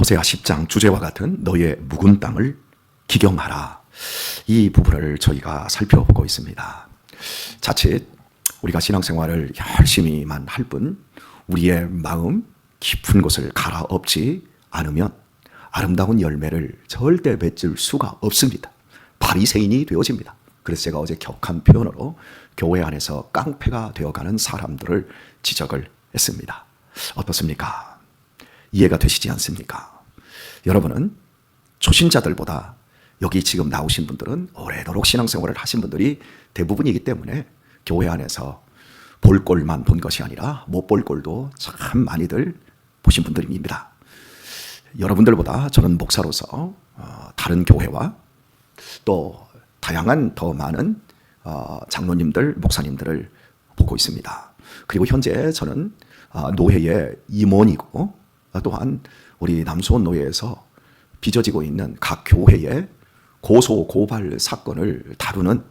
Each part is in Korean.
호세아 10장 주제와 같은 너의 묵은 땅을 기경하라. 이 부분을 저희가 살펴보고 있습니다. 자칫 우리가 신앙생활을 열심히만 할 뿐 우리의 마음 깊은 곳을 갈아엎지 않으면 아름다운 열매를 절대 맺을 수가 없습니다. 바리새인이 되어집니다. 그래서 제가 어제 격한 표현으로 교회 안에서 깡패가 되어가는 사람들을 지적을 했습니다. 어떻습니까? 이해가 되시지 않습니까? 여러분은 초신자들보다 여기 지금 나오신 분들은 오래도록 신앙생활을 하신 분들이 대부분이기 때문에 교회 안에서 볼 꼴만 본 것이 아니라 못 볼 꼴도 참 많이들 보신 분들입니다. 여러분들보다 저는 목사로서 다른 교회와 또 다양한 더 많은 장로님들, 목사님들을 보고 있습니다. 그리고 현재 저는 노회의 임원이고 또한 우리 남수원 노회에서 빚어지고 있는 각 교회의 고소 고발 사건을 다루는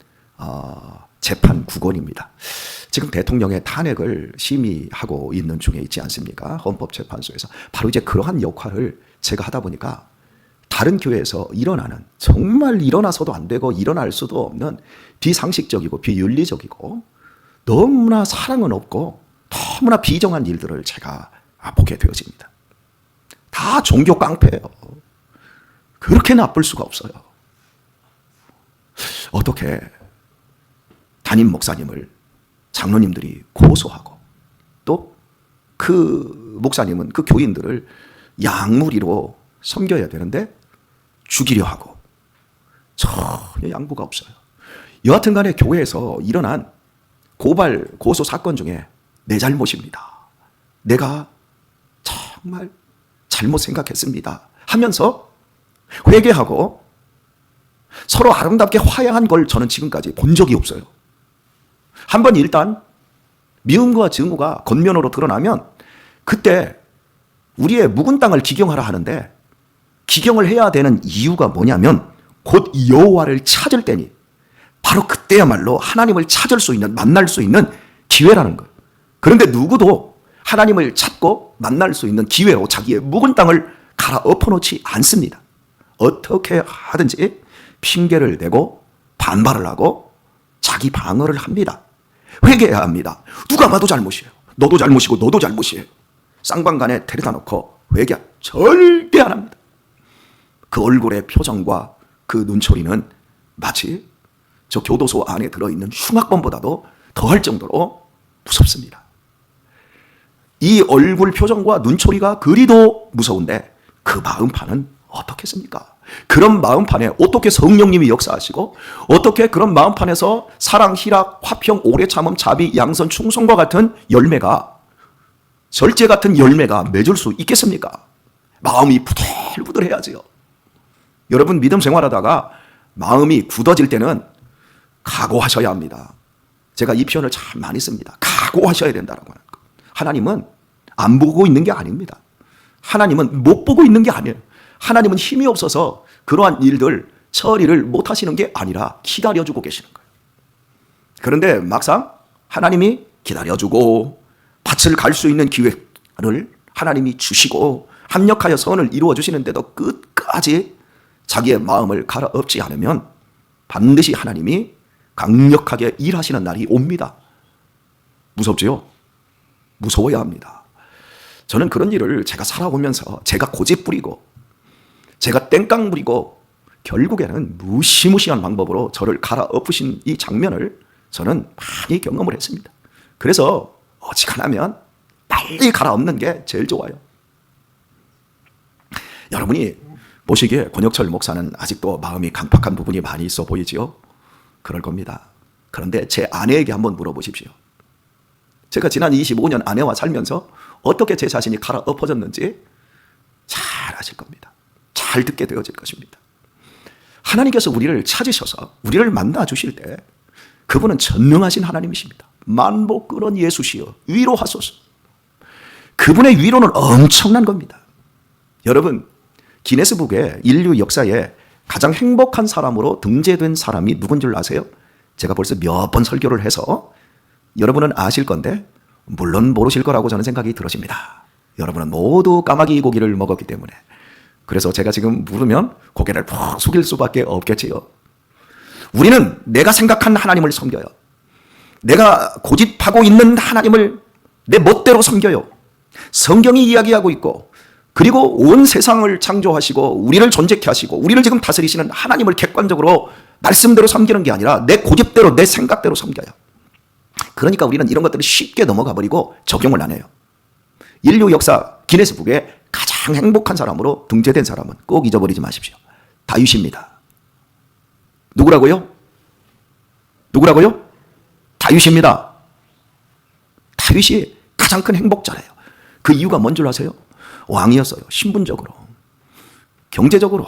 재판 국원입니다. 지금 대통령의 탄핵을 심의하고 있는 중에 있지 않습니까? 헌법재판소에서. 바로 이제 그러한 역할을 제가 하다 보니까 다른 교회에서 일어나는, 정말 일어나서도 안 되고 일어날 수도 없는 비상식적이고 비윤리적이고 너무나 사랑은 없고 너무나 비정한 일들을 제가 보게 되어집니다. 다 종교 깡패예요. 그렇게 나쁠 수가 없어요. 어떻게 담임 목사님을 장로님들이 고소하고 또 그 목사님은 그 교인들을 양무리로 섬겨야 되는데 죽이려 하고 전혀 양보가 없어요. 여하튼 간에 교회에서 일어난 고발 고소 사건 중에 내 잘못입니다. 내가 정말 잘못 생각했습니다 하면서 회개하고 서로 아름답게 화해한 걸 저는 지금까지 본 적이 없어요. 한번 일단 미움과 증오가 겉면으로 드러나면 그때 우리의 묵은 땅을 기경하라 하는데, 기경을 해야 되는 이유가 뭐냐면 곧 여호와를 찾을 때니 바로 그때야말로 하나님을 찾을 수 있는, 만날 수 있는 기회라는 거예요. 그런데 누구도 하나님을 찾고 만날 수 있는 기회로 자기의 묵은 땅을 갈아엎어 놓지 않습니다. 어떻게 하든지 핑계를 대고 반발을 하고 자기 방어를 합니다. 회개해야 합니다. 누가 봐도 잘못이에요. 너도 잘못이고 너도 잘못이에요. 쌍방간에 데려다 놓고 회개 절대 안 합니다. 그 얼굴의 표정과 그 눈초리는 마치 저 교도소 안에 들어있는 흉악범보다도 더할 정도로 무섭습니다. 이 얼굴 표정과 눈초리가 그리도 무서운데 그 마음판은 어떻겠습니까? 그런 마음판에 어떻게 성령님이 역사하시고 어떻게 그런 마음판에서 사랑, 희락, 화평, 오래 참음, 자비, 양선, 충성과 같은 열매가, 절제 같은 열매가 맺을 수 있겠습니까? 마음이 부들부들해야지요. 여러분 믿음 생활하다가 마음이 굳어질 때는 각오하셔야 합니다. 제가 이 표현을 참 많이 씁니다. 각오하셔야 된다라고 하는 거. 하나님은 안 보고 있는 게 아닙니다. 하나님은 못 보고 있는 게 아니에요. 하나님은 힘이 없어서 그러한 일들 처리를 못 하시는 게 아니라 기다려주고 계시는 거예요. 그런데 막상 하나님이 기다려주고 밭을 갈 수 있는 기회를 하나님이 주시고 합력하여 선을 이루어 주시는데도 끝까지 자기의 마음을 갈아엎지 않으면 반드시 하나님이 강력하게 일하시는 날이 옵니다. 무섭지요? 무서워야 합니다. 저는 그런 일을 제가 살아오면서 제가 고집 부리고 제가 땡깡 부리고 결국에는 무시무시한 방법으로 저를 갈아엎으신 이 장면을 저는 많이 경험을 했습니다. 그래서 어지간하면 빨리 갈아엎는 게 제일 좋아요. 여러분이 보시기에 권혁철 목사는 아직도 마음이 강팍한 부분이 많이 있어 보이지요? 그럴 겁니다. 그런데 제 아내에게 한번 물어보십시오. 제가 지난 25년 아내와 살면서 어떻게 제 자신이 갈아엎어졌는지 잘 아실 겁니다. 잘 듣게 되어질 것입니다. 하나님께서 우리를 찾으셔서 우리를 만나 주실 때 그분은 전능하신 하나님이십니다. 만복그런 예수시여 위로하소서. 그분의 위로는 엄청난 겁니다. 여러분, 기네스북에 인류 역사에 가장 행복한 사람으로 등재된 사람이 누군 줄 아세요? 제가 벌써 몇 번 설교를 해서 여러분은 아실 건데 물론 모르실 거라고 저는 생각이 들어집니다. 여러분은 모두 까마귀 고기를 먹었기 때문에 그래서 제가 지금 물으면 고개를 푹 숙일 수밖에 없겠지요. 우리는 내가 생각한 하나님을 섬겨요. 내가 고집하고 있는 하나님을 내 멋대로 섬겨요. 성경이 이야기하고 있고, 그리고 온 세상을 창조하시고 우리를 존재케 하시고 우리를 지금 다스리시는 하나님을 객관적으로 말씀대로 섬기는 게 아니라 내 고집대로 내 생각대로 섬겨요. 그러니까 우리는 이런 것들을 쉽게 넘어가 버리고 적용을 안 해요. 인류 역사 기네스북에 가장 행복한 사람으로 등재된 사람은 꼭 잊어버리지 마십시오. 다윗입니다. 누구라고요? 누구라고요? 다윗입니다. 다윗이 가장 큰 행복자래요. 그 이유가 뭔 줄 아세요? 왕이었어요. 신분적으로, 경제적으로,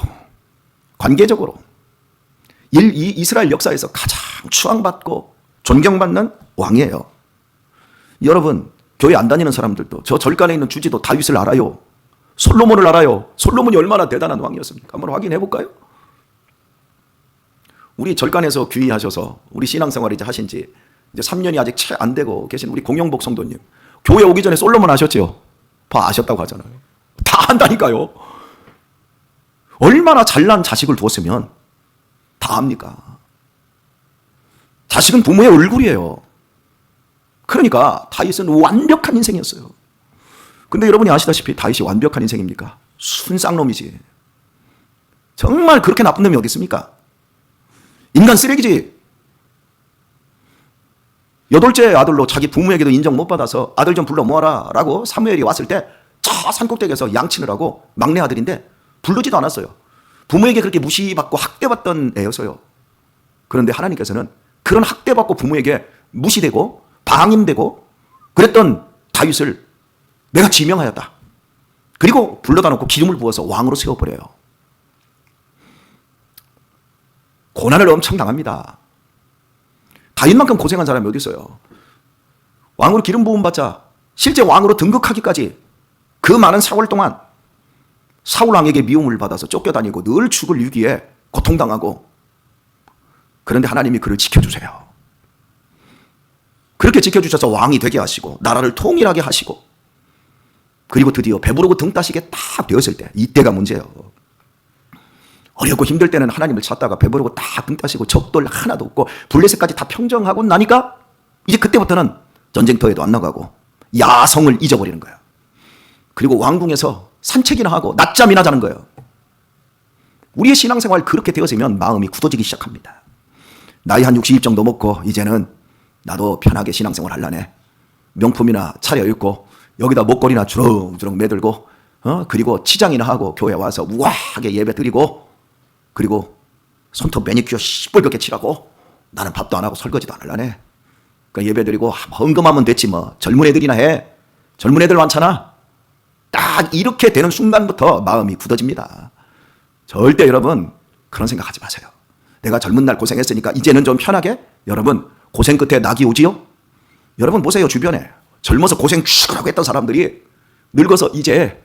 관계적으로. 이 이스라엘 역사에서 가장 추앙받고 존경받는 왕이에요. 여러분, 교회 안 다니는 사람들도 저 절간에 있는 주지도 다윗을 알아요. 솔로몬을 알아요. 솔로몬이 얼마나 대단한 왕이었습니까? 한번 확인해 볼까요? 우리 절간에서 귀의하셔서 우리 신앙생활 이제 하신 지 이제 3년이 아직 채 안 되고 계신 우리 공영복 성도님, 교회 오기 전에 솔로몬 아셨죠? 아셨다고 하잖아요. 다 안다니까요. 얼마나 잘난 자식을 두었으면 다 압니까? 자식은 부모의 얼굴이에요. 그러니까 다윗은 완벽한 인생이었어요. 근데 여러분이 아시다시피 다윗이 완벽한 인생입니까? 순쌍놈이지. 정말 그렇게 나쁜 놈이 어디 있습니까? 인간 쓰레기지. 8째 아들로 자기 부모에게도 인정 못 받아서 아들 좀 불러 모아라 라고 사무엘이 왔을 때 저 산꼭대기에서 양친을 하고 막내 아들인데 부르지도 않았어요. 부모에게 그렇게 무시받고 학대받던 애였어요. 그런데 하나님께서는 그런 학대받고 부모에게 무시되고 방임되고 그랬던 다윗을 내가 지명하였다. 그리고 불러다 놓고 기름을 부어서 왕으로 세워버려요. 고난을 엄청 당합니다. 다윗만큼 고생한 사람이 어디 있어요? 왕으로 기름 부음 받자 실제 왕으로 등극하기까지 그 많은 세월 동안 사울 왕에게 미움을 받아서 쫓겨다니고 늘 죽을 위기에 고통당하고, 그런데 하나님이 그를 지켜주세요. 그렇게 지켜주셔서 왕이 되게 하시고 나라를 통일하게 하시고, 그리고 드디어 배부르고 등 따시게 딱 되었을 때, 이때가 문제예요. 어렵고 힘들 때는 하나님을 찾다가 배부르고 딱 등 따시고 적돌 하나도 없고 블레셋까지 다 평정하고 나니까 이제 그때부터는 전쟁터에도 안 나가고 야성을 잊어버리는 거예요. 그리고 왕궁에서 산책이나 하고 낮잠이나 자는 거예요. 우리의 신앙생활 그렇게 되었으면 마음이 굳어지기 시작합니다. 나이 한 60 정도 먹고 이제는 나도 편하게 신앙생활 하려네. 명품이나 차려입고 여기다 목걸이나 주렁주렁 매들고 그리고 치장이나 하고 교회 와서 우아하게 예배 드리고, 그리고 손톱 매니큐어 시뻘겋게 칠하고 나는 밥도 안 하고 설거지도 안 하려네. 그러니까 예배 드리고 헌금하면 됐지 뭐. 젊은 애들이나 해. 젊은 애들 많잖아. 딱 이렇게 되는 순간부터 마음이 굳어집니다. 절대 여러분 그런 생각하지 마세요. 내가 젊은 날 고생했으니까 이제는 좀 편하게. 여러분 고생 끝에 낙이 오지요? 여러분 보세요. 주변에 젊어서 고생 죽으라고 했던 사람들이 늙어서 이제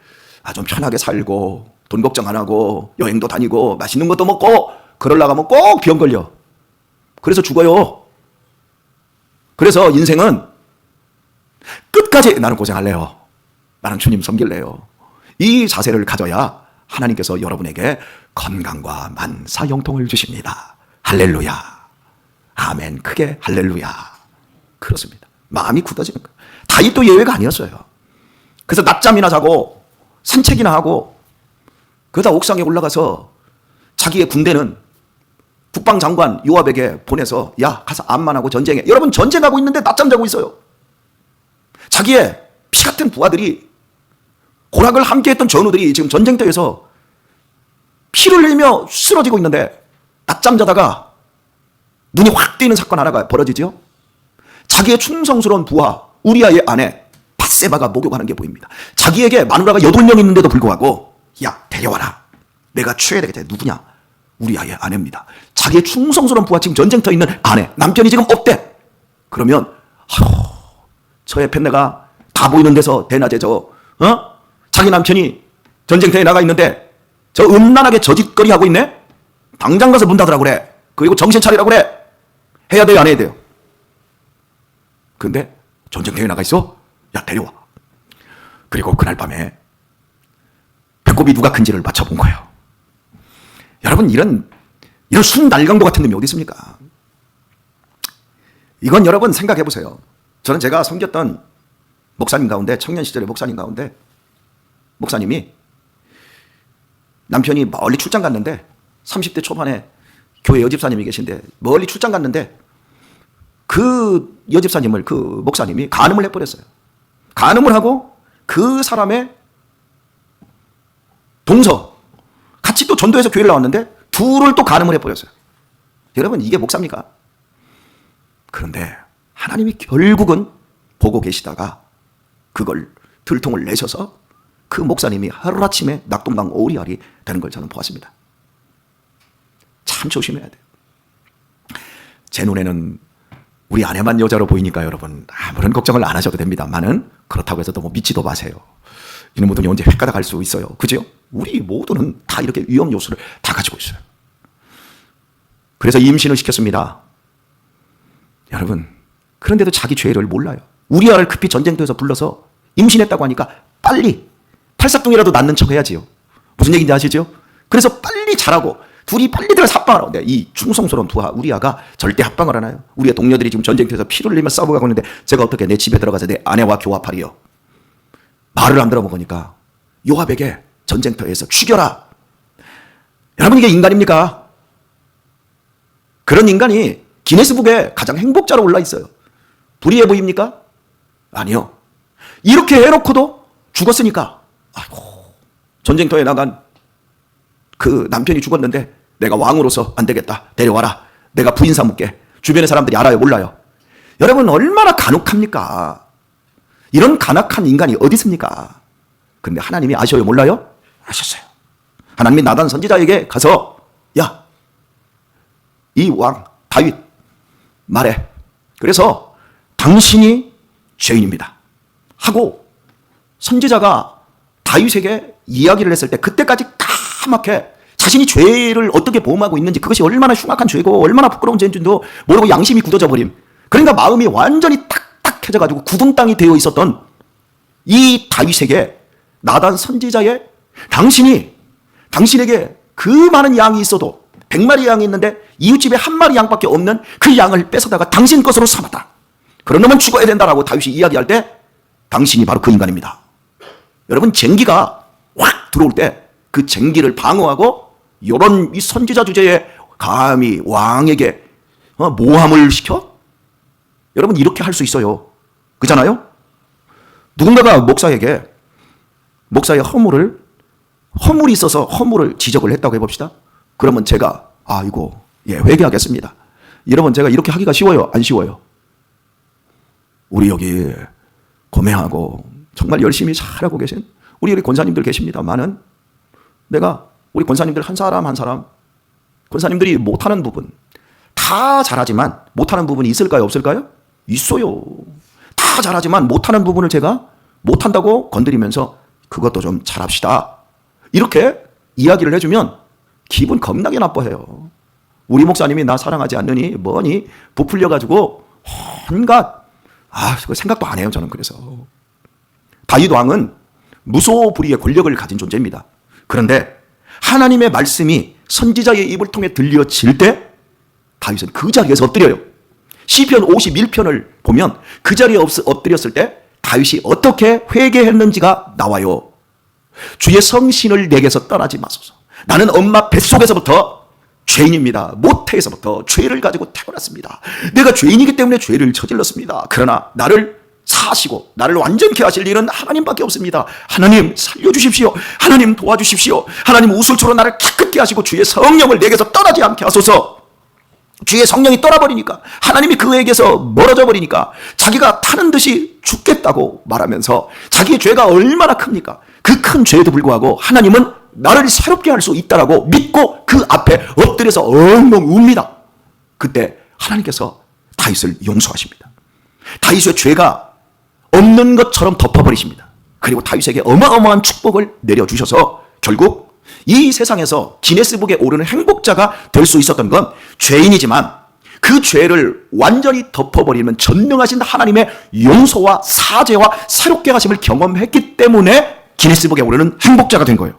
좀 편하게 살고 돈 걱정 안 하고 여행도 다니고 맛있는 것도 먹고 그러려고 하면 꼭 병 걸려. 그래서 죽어요. 그래서 인생은 끝까지 나는 고생할래요. 나는 주님 섬길래요. 이 자세를 가져야 하나님께서 여러분에게 건강과 만사 형통을 주십니다. 할렐루야. 아멘. 크게 할렐루야. 그렇습니다. 마음이 굳어지는 거예요. 다윗도 예외가 아니었어요. 그래서 낮잠이나 자고 산책이나 하고 그러다 옥상에 올라가서 자기의 군대는 국방장관 요압에게 보내서 야 가서 암만하고 전쟁해. 여러분 전쟁하고 있는데 낮잠 자고 있어요. 자기의 피 같은 부하들이, 고락을 함께했던 전우들이 지금 전쟁터에서 피를 흘리며 쓰러지고 있는데 낮잠 자다가 눈이 확 뜨이는 사건 하나가 벌어지죠. 자기의 충성스러운 부하 우리아의 아내 밧세바가 목욕하는 게 보입니다. 자기에게 마누라가 8명 있는데도 불구하고 야 데려와라. 내가 취해야 되겠다. 누구냐? 우리아의 아내입니다. 자기의 충성스러운 부하, 지금 전쟁터에 있는 아내, 남편이 지금 없대. 그러면 저 옆에 내가 다 보이는 데서 대낮에 자기 남편이 전쟁터에 나가 있는데 저 음란하게 저짓거리 하고 있네? 당장 가서 문 닫으라고 그래. 그리고 정신 차리라고 그래. 해야 돼요, 안 해야 돼요? 근데 전쟁터에 나가 있어? 야 데려와. 그리고 그날 밤에 배꼽이 누가 큰지를 맞춰본 거예요. 여러분, 이런 순날강도 같은 놈이 어디 있습니까? 이건 여러분 생각해 보세요. 저는 제가 섬겼던 목사님 가운데, 청년 시절의 목사님 가운데, 목사님이 남편이 멀리 출장 갔는데 30대 초반에 교회 여집사님이 계신데 멀리 출장 갔는데 그 여집사님을, 그 목사님이 간음을 해버렸어요. 간음을 하고 그 사람의 동서, 같이 또 전도해서 교회를 나왔는데 둘을 또 간음을 해버렸어요. 여러분, 이게 목사입니까? 그런데 하나님이 결국은 보고 계시다가 그걸 들통을 내셔서 그 목사님이 하루아침에 낙동강 오리알이 되는 걸 저는 보았습니다. 참 조심해야 돼요. 제 눈에는 우리 아내만 여자로 보이니까 여러분 아무런 걱정을 안 하셔도 됩니다만은, 그렇다고 해서 너무 믿지도 마세요. 이놈들이 언제 획가닥 갈 수 있어요. 그죠? 우리 모두는 다 이렇게 위험 요소를 다 가지고 있어요. 그래서 임신을 시켰습니다. 여러분, 그런데도 자기 죄를 몰라요. 우리아를 급히 전쟁터에서 불러서 임신했다고 하니까 빨리 팔싹둥이라도 낳는 척 해야지요. 무슨 얘기인지 아시죠? 그래서 빨리 자라고 둘이 빨리 들어서 합방을 하는데, 이 충성스러운 우리아가 절대 합방을 안 해요. 우리의 동료들이 지금 전쟁터에서 피를 흘리며 싸워가고 있는데 제가 어떻게 내 집에 들어가서 내 아내와 교합하리요? 말을 안 들어먹으니까 요압에게 전쟁터에서 죽여라. 여러분, 이게 인간입니까? 그런 인간이 기네스북에 가장 행복자로 올라 있어요. 불의해 보입니까? 아니요. 이렇게 해놓고도 죽었으니까, 아이고, 전쟁터에 나간 그 남편이 죽었는데 내가 왕으로서 안 되겠다, 데려와라, 내가 부인 삼을게. 주변의 사람들이 알아요, 몰라요? 여러분, 얼마나 간혹합니까? 이런 간악한 인간이 어디 있습니까? 근데 하나님이 아셔요, 몰라요? 아셨어요. 하나님이 나단 선지자에게 가서, 야, 이 왕 다윗 말해. 그래서 당신이 죄인입니다 하고 선지자가 다윗에게 이야기를 했을 때, 그때까지 까맣게 자신이 죄를 어떻게 보험하고 있는지, 그것이 얼마나 흉악한 죄고 얼마나 부끄러운 죄인지도 모르고 양심이 굳어져 버림. 그러니까 마음이 완전히 딱딱해져 가지고 굳은 땅이 되어 있었던 이 다윗에게 나단 선지자의, 당신에게 그 많은 양이 있어도 100마리 양이 있는데 이웃집에 한 마리 양밖에 없는 그 양을 뺏어다가 당신 것으로 삼았다. 그런 놈은 죽어야 된다라고 다윗이 이야기할 때, 당신이 바로 그 인간입니다. 여러분, 쟁기가 확 들어올 때 그 쟁기를 방어하고 이런 이 선지자 주제에 감히 왕에게 모함을 시켜? 여러분, 이렇게 할 수 있어요. 그잖아요? 누군가가 목사에게 목사의 허물이 있어서 허물을 지적을 했다고 해봅시다. 그러면 제가 아이고, 예, 회개하겠습니다. 여러분, 제가 이렇게 하기가 쉬워요, 안 쉬워요? 우리 여기 고매하고 정말 열심히 잘하고 계신 우리 권사님들 계십니다만은, 내가 우리 권사님들 한 사람 한 사람, 권사님들이 못하는 부분, 다 잘하지만 못하는 부분이 있을까요, 없을까요? 있어요. 다 잘하지만 못하는 부분을 제가 못한다고 건드리면서 그것도 좀 잘합시다, 이렇게 이야기를 해주면 기분 겁나게 나빠해요. 우리 목사님이 나 사랑하지 않느니 뭐니 부풀려가지고 온갖, 그거 생각도 안 해요, 저는. 그래서 다윗 왕은 무소불위의 권력을 가진 존재입니다. 그런데 하나님의 말씀이 선지자의 입을 통해 들려질 때 다윗은 그 자리에서 엎드려요. 시편 51편을 보면 그 자리에 엎드렸을 때 다윗이 어떻게 회개했는지가 나와요. 주의 성신을 내게서 떠나지 마소서. 나는 엄마 뱃속에서부터 죄인입니다. 모태에서부터 죄를 가지고 태어났습니다. 내가 죄인이기 때문에 죄를 저질렀습니다. 그러나 나를 사시고 나를 완전케 하실 일은 하나님밖에 없습니다. 하나님 살려주십시오. 하나님 도와주십시오. 하나님 우슬초로 나를 깨끗게 하시고 주의 성령을 내게서 떠나지 않게 하소서. 주의 성령이 떠나버리니까, 하나님이 그에게서 멀어져 버리니까 자기가 타는 듯이 죽겠다고 말하면서 자기의 죄가 얼마나 큽니까? 그 큰 죄에도 불구하고 하나님은 나를 새롭게 할 수 있다라고 믿고 그 앞에 엎드려서 엉엉 웁니다. 그때 하나님께서 다윗을 용서하십니다. 다윗의 죄가 없는 것처럼 덮어버리십니다. 그리고 다윗에게 어마어마한 축복을 내려주셔서 결국 이 세상에서 기네스북에 오르는 행복자가 될 수 있었던 건 죄인이지만 그 죄를 완전히 덮어버리는 전능하신 하나님의 용서와 사죄와 새롭게 하심을 경험했기 때문에 기네스북에 오르는 행복자가 된 거예요.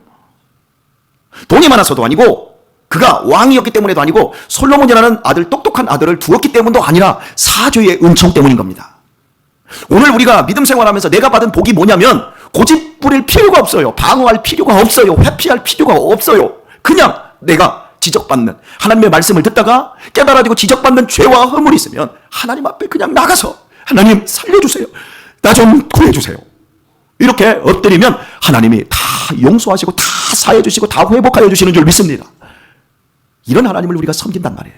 돈이 많아서도 아니고 그가 왕이었기 때문에도 아니고 솔로몬이라는 아들, 똑똑한 아들을 두었기 때문도 아니라 사죄의 은총 때문인 겁니다. 오늘 우리가 믿음 생활하면서 내가 받은 복이 뭐냐면 고집 부릴 필요가 없어요. 방어할 필요가 없어요. 회피할 필요가 없어요. 그냥 내가 지적받는, 하나님의 말씀을 듣다가 깨달아지고 지적받는 죄와 허물이 있으면 하나님 앞에 그냥 나가서 하나님 살려주세요. 나 좀 구해주세요. 이렇게 엎드리면 하나님이 다 용서하시고 다 사해주시고 다 회복하여 주시는 줄 믿습니다. 이런 하나님을 우리가 섬긴단 말이에요.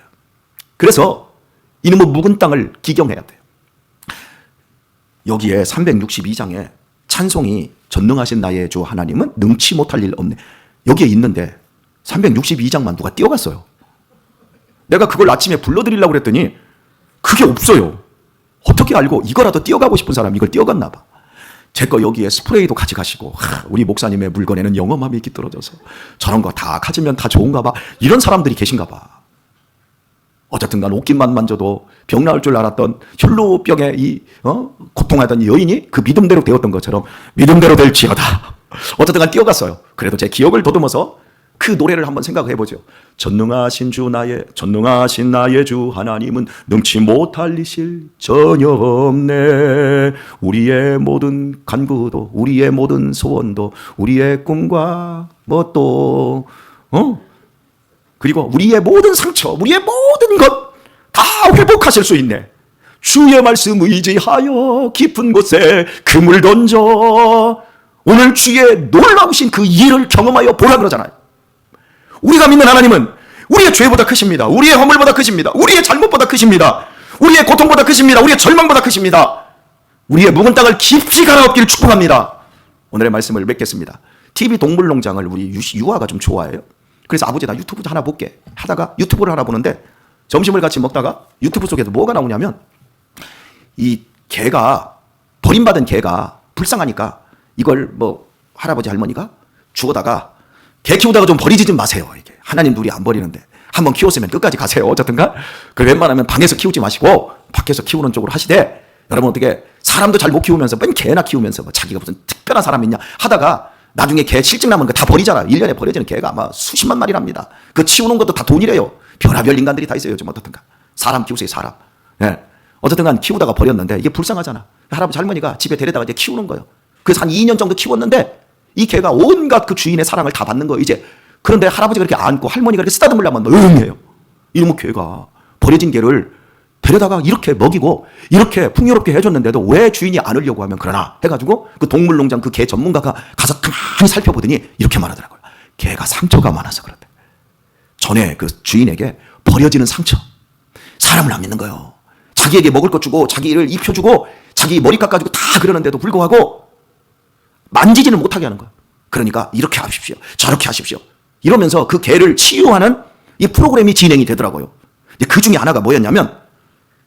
그래서 이놈의 묵은 땅을 기경해야 돼요. 여기에 362장에 찬송이 전능하신 나의 주 하나님은 능치 못할 일 없네. 여기에 있는데 362장만 누가 띄어갔어요. 내가 그걸 아침에 불러드리려고 그랬더니 그게 없어요. 어떻게 알고 이거라도 띄어가고 싶은 사람이 이걸 띄어갔나 봐. 제 거 여기에 스프레이도 가져가시고 우리 목사님의 물건에는 영험함이 깃들어져서 저런 거 다 가지면 다 좋은가 봐. 이런 사람들이 계신가 봐. 어쨌든 간 옷깃만 만져도 병 나을 줄 알았던 혈루병에 고통하던 여인이 그 믿음대로 되었던 것처럼 믿음대로 될지어다. 어쨌든 간 뛰어갔어요. 그래도 제 기억을 더듬어서 그 노래를 한번 생각해 보죠. 전능하신 나의 주 하나님은 능치 못할 일이 전혀 없네. 우리의 모든 간구도, 우리의 모든 소원도, 우리의 꿈과 그리고 우리의 모든 상처, 우리의 모든 것 다 회복하실 수 있네. 주의 말씀 의지하여 깊은 곳에 금을 던져 오늘 주의 놀라우신 그 일을 경험하여 보라 그러잖아요. 우리가 믿는 하나님은 우리의 죄보다 크십니다. 우리의 허물보다 크십니다. 우리의 잘못보다 크십니다. 우리의 고통보다 크십니다. 우리의 절망보다 크십니다. 우리의 묵은 땅을 깊이 갈아엎기를 축복합니다. 오늘의 말씀을 맺겠습니다. TV 동물농장을 우리 유아가 좀 좋아해요. 그래서 아버지 나 유튜브 하나 볼게 하다가 유튜브를 하나 보는데 점심을 같이 먹다가 유튜브 속에서 뭐가 나오냐면 이 개가, 버림받은 개가 불쌍하니까 이걸 할아버지 할머니가 주워다가 개 키우다가 좀 버리지 좀 마세요. 이게 하나님도 우리 안 버리는데 한번 키웠으면 끝까지 가세요. 어쨌든가 그 웬만하면 방에서 키우지 마시고 밖에서 키우는 쪽으로 하시되, 여러분 어떻게 사람도 잘 못 키우면서 맨 개나 키우면서 자기가 무슨 특별한 사람이냐 하다가 나중에 개 실직 나면 다 버리잖아. 1년에 버려지는 개가 아마 수십만 마리랍니다. 그 치우는 것도 다 돈이래요. 별의별 인간들이 다 있어요. 요즘 어떻든가. 사람 키우세요, 사람. 예. 어쨌든 간 키우다가 버렸는데 이게 불쌍하잖아. 할아버지 할머니가 집에 데려다가 이제 키우는 거예요. 그래서 한 2년 정도 키웠는데 이 개가 온갖 그 주인의 사랑을 다 받는 거예요, 이제. 그런데 할아버지가 이렇게 안고 할머니가 이렇게 쓰다듬으려면 응해요. 이놈의 개가 버려진 개를 데려다가 이렇게 먹이고 이렇게 풍요롭게 해줬는데도 왜 주인이 안 오려고 하면 그러나 해가지고 그 동물농장 그 개 전문가가 가서 가만히 살펴보더니 이렇게 말하더라고요. 개가 상처가 많아서 그렇대. 전에 그 주인에게 버려지는 상처. 사람을 안 믿는 거예요. 자기에게 먹을 것 주고 자기를 입혀주고 자기 머리 깎아주고 다 그러는데도 불구하고 만지지는 못하게 하는 거예요. 그러니까 이렇게 하십시오. 저렇게 하십시오. 이러면서 그 개를 치유하는 이 프로그램이 진행이 되더라고요. 이제 그 중에 하나가 뭐였냐면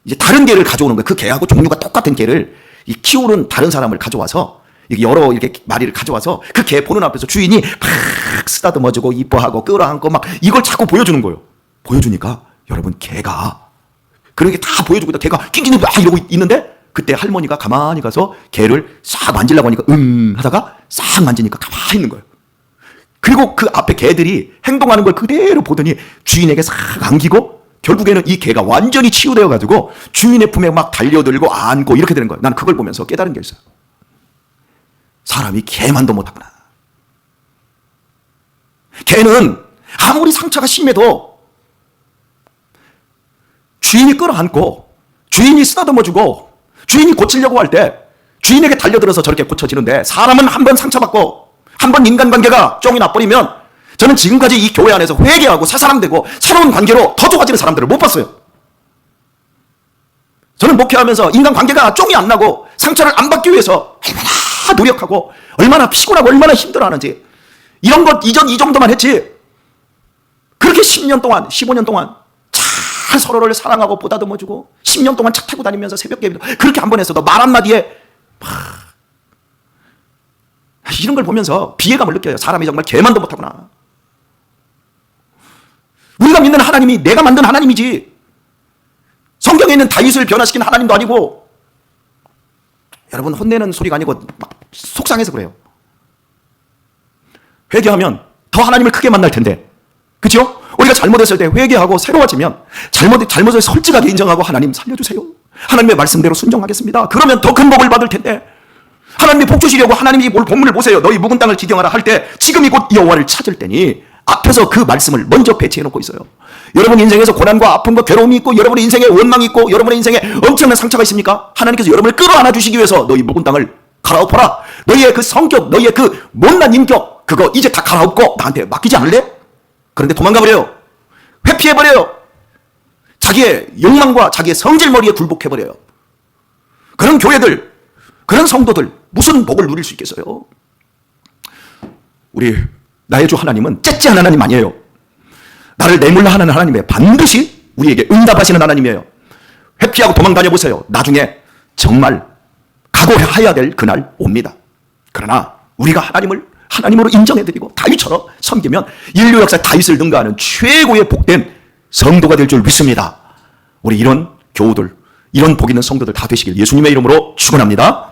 이제 다른 개를 가져오는 거예요. 그 개하고 종류가 똑같은 개를 이 키우는 다른 사람을 가져와서 여러 이렇게 마리를 가져와서 그 개 보는 앞에서 주인이 막 쓰다듬어주고 이뻐하고 끌어안고 막 이걸 자꾸 보여주는 거예요. 보여주니까 여러분 개가 그런 게 다 보여주고 있다. 개가 낑낑 막 이러고 있는데 그때 할머니가 가만히 가서 개를 싹 만지려고 하니까 하다가 싹 만지니까 가만히 있는 거예요. 그리고 그 앞에 개들이 행동하는 걸 그대로 보더니 주인에게 싹 안기고 결국에는 이 개가 완전히 치유되어 가지고 주인의 품에 막 달려들고 안고 이렇게 되는 거예요. 난 그걸 보면서 깨달은 게 있어요. 사람이 개만도 못하구나. 개는 아무리 상처가 심해도 주인이 끌어안고 주인이 쓰다듬어주고 주인이 고치려고 할 때 주인에게 달려들어서 저렇게 고쳐지는데, 사람은 한 번 상처받고 한 번 인간관계가 쫑이 나버리면, 저는 지금까지 이 교회 안에서 회개하고 새 사람 되고 새로운 관계로 더 좋아지는 사람들을 못 봤어요. 저는 목회하면서 인간관계가 쫑이 안 나고 상처를 안 받기 위해서 얼마나 노력하고 얼마나 피곤하고 얼마나 힘들어하는지, 이런 것 이전 이 정도만 했지 그렇게 10년 동안 15년 동안 잘 서로를 사랑하고 보다듬어주고 10년 동안 차 타고 다니면서 새벽 예배도 그렇게 한 번 했어도 말 한마디에 이런 걸 보면서 비애감을 느껴요. 사람이 정말 개만도 못하구나. 우리가 믿는 하나님이 내가 만든 하나님이지 성경에 있는 다윗을 변화시킨 하나님도 아니고, 여러분 혼내는 소리가 아니고 막 속상해서 그래요. 회개하면 더 하나님을 크게 만날 텐데. 그렇죠? 우리가 잘못했을 때 회개하고 새로워지면 잘못을 솔직하게 인정하고 하나님 살려주세요. 하나님의 말씀대로 순종하겠습니다. 그러면 더 큰 복을 받을 텐데. 하나님이 복 주시려고 하나님이 본문을 보세요. 너희 묵은 땅을 기경하라 할 때 지금이 곧 여호와를 찾을 때니 앞에서 그 말씀을 먼저 배치해 놓고 있어요. 여러분 인생에서 고난과 아픔과 괴로움이 있고 여러분의 인생에 원망이 있고 여러분의 인생에 엄청난 상처가 있습니까? 하나님께서 여러분을 끌어안아 주시기 위해서 너희 묵은 땅을 갈아엎어라. 너희의 그 성격, 너희의 그 못난 인격 그거 이제 다 갈아엎고 나한테 맡기지 않을래? 그런데 도망가 버려요. 회피해 버려요. 자기의 욕망과 자기의 성질머리에 굴복해 버려요. 그런 교회들, 그런 성도들 무슨 복을 누릴 수 있겠어요? 우리 나의 주 하나님은 째째한 하나님 아니에요. 나를 내몰라 하는 하나님의 반드시 우리에게 응답하시는 하나님이에요. 회피하고 도망 다녀보세요. 나중에 정말 각오해야 될 그날 옵니다. 그러나 우리가 하나님으로 인정해드리고 다윗처럼 섬기면 인류 역사에 다윗을 능가하는 최고의 복된 성도가 될 줄 믿습니다. 우리 이런 교우들, 이런 복 있는 성도들 다 되시길 예수님의 이름으로 축원합니다.